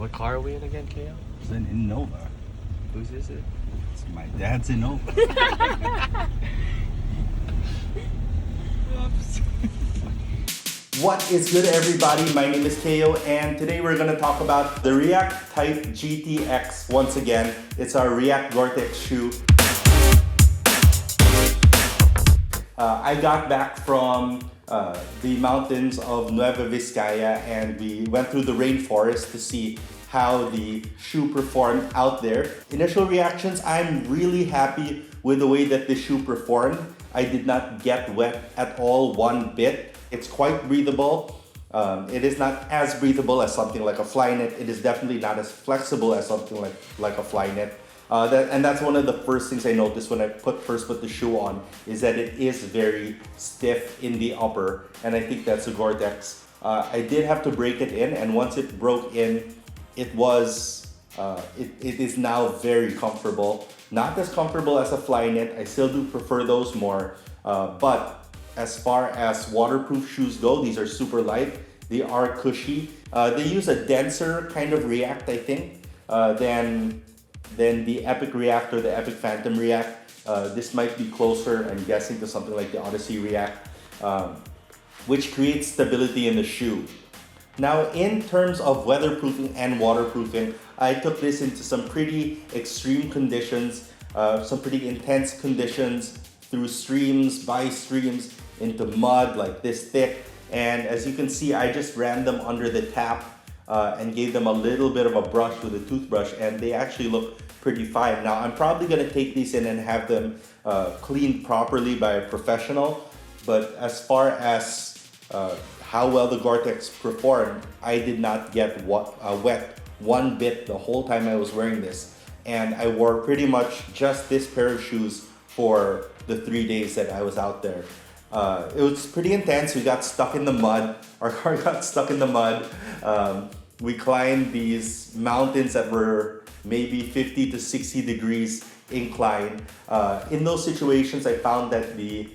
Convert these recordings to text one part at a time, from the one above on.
What car are we in again, Kayo? It's an Innova. Whose is it? It's my dad's Innova. Oops. What is good, everybody? My name is Kayo, and today we're going to talk about the React Type-GTX. Once again, it's our React Gore-Tex shoe. I got back from the mountains of Nueva Vizcaya, and we went through the rainforest to see how the shoe performed out there. Initial reactions, I'm really happy with the way that the shoe performed. I did not get wet at all, one bit. It's quite breathable. It is not as breathable as something like a Flyknit. It is definitely not as flexible as something like a Flyknit. And that's one of the first things I noticed when I first put the shoe on, is that it is very stiff in the upper, and I think that's a Gore-Tex. I did have to break it in, and once it broke in, it is now very comfortable. Not as comfortable as a Flyknit. I still do prefer those more, but as far as waterproof shoes go, these are super light. They are cushy. They use a denser kind of React, I think, than the Epic React or the Epic Phantom React. This might be closer, I'm guessing, to something like the Odyssey React, which creates stability in the shoe. Now, in terms of weatherproofing and waterproofing, I took this into some pretty extreme conditions, some pretty intense conditions, through streams, by streams, into mud like this thick. And as you can see, I just ran them under the tap and gave them a little bit of a brush with a toothbrush, and they actually look pretty fine. Now, I'm probably gonna take these in and have them cleaned properly by a professional, but as far as how well the Gore-Tex performed, I did not get wet one bit the whole time I was wearing this. And I wore pretty much just this pair of shoes for the 3 days that I was out there. It was pretty intense. We got stuck in the mud. Our car got stuck in the mud. We climbed these mountains that were maybe 50 to 60 degrees incline. In those situations, I found that the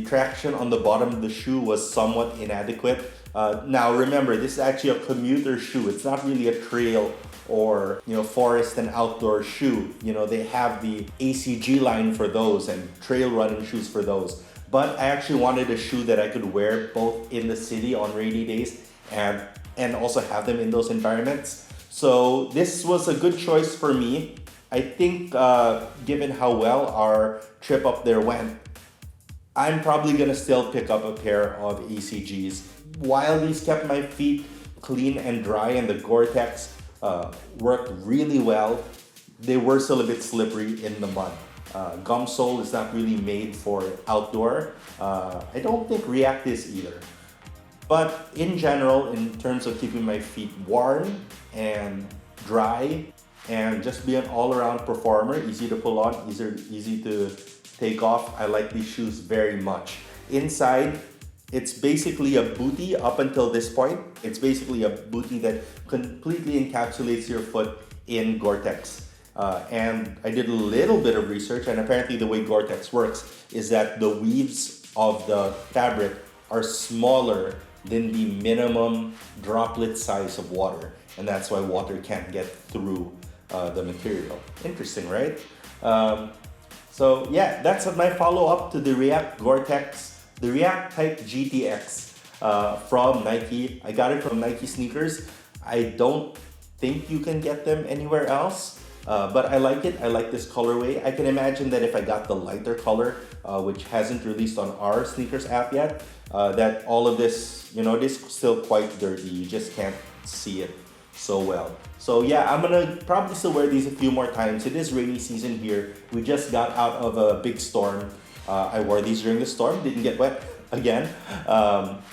traction on the bottom of the shoe was somewhat inadequate. Now remember, this is actually a commuter shoe. It's not really a trail or forest and outdoor shoe. They have the ACG line for those and trail running shoes for those. But I actually wanted a shoe that I could wear both in the city on rainy days and also have them in those environments. So this was a good choice for me. I think given how well our trip up there went, I'm probably gonna still pick up a pair of ACGs. While these kept my feet clean and dry and the Gore-Tex worked really well, they were still a bit slippery in the mud. Gum sole is not really made for outdoor. I don't think React is either. But in general, in terms of keeping my feet warm and dry and just be an all-around performer, easy to pull on, easy to take off, I like these shoes very much. Inside, it's basically a bootie up until this point. It's basically a bootie that completely encapsulates your foot in Gore-Tex. And I did a little bit of research, and apparently the way Gore-Tex works is that the weaves of the fabric are smaller than the minimum droplet size of water, and that's why water can't get through the material. Interesting, right? So yeah, that's my follow-up to the React Gore-Tex, the React Type-GTX from Nike. I got it from Nike Sneakers. I don't think you can get them anywhere else. But I like it. I like this colorway. I can imagine that if I got the lighter color, which hasn't released on our sneakers app yet, that all of this, this is still quite dirty. You just can't see it so well. So yeah, I'm gonna probably still wear these a few more times. It is rainy season here. We just got out of a big storm. I wore these during the storm, didn't get wet again.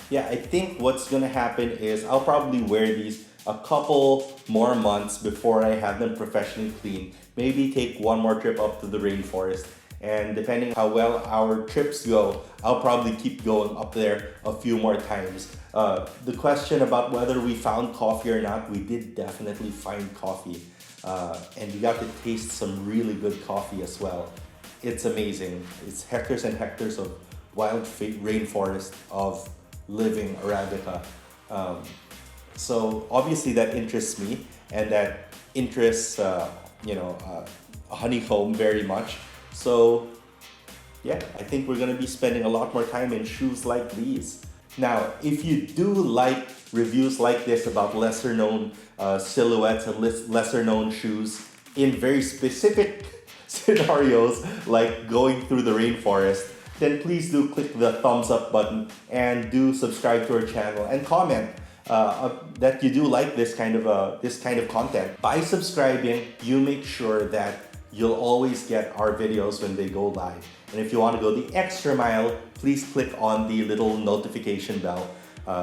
Yeah, I think what's gonna happen is I'll probably wear these a couple more months before I have them professionally cleaned. Maybe take one more trip up to the rainforest, and depending how well our trips go, I'll probably keep going up there a few more times. The question about whether we found coffee or not, we did definitely find coffee, and we got to taste some really good coffee as well. It's amazing. It's hectares and hectares of wild rainforest of living Arabica. So obviously that interests me, and that interests Honeycomb very much. So yeah, I think we're gonna be spending a lot more time in shoes like these. Now, if you do like reviews like this about lesser known silhouettes and lesser known shoes in very specific scenarios like going through the rainforest, then please do click the thumbs up button and do subscribe to our channel and comment that you do like this kind of content. By subscribing, you make sure that you'll always get our videos when they go live. And if you want to go the extra mile, please click on the little notification bell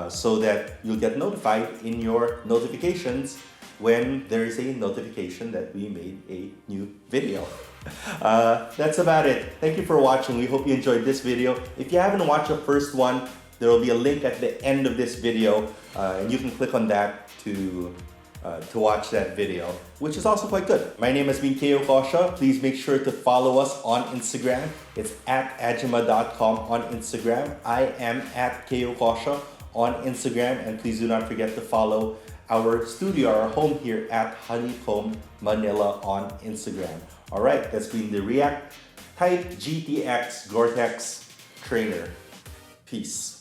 so that you'll get notified in your notifications when there is a notification that we made a new video. That's about it. Thank you for watching. We hope you enjoyed this video. If you haven't watched the first one, there will be a link at the end of this video, and you can click on that to watch that video, which is also quite good. My name has been Kayo. Please make sure to follow us on Instagram. It's at adjima.com on Instagram. I am at Kayo on Instagram, and please do not forget to follow our studio, our home here at Honeycomb Manila on Instagram. All right, that's been the React Type-GTX Gore-Tex trainer. Peace.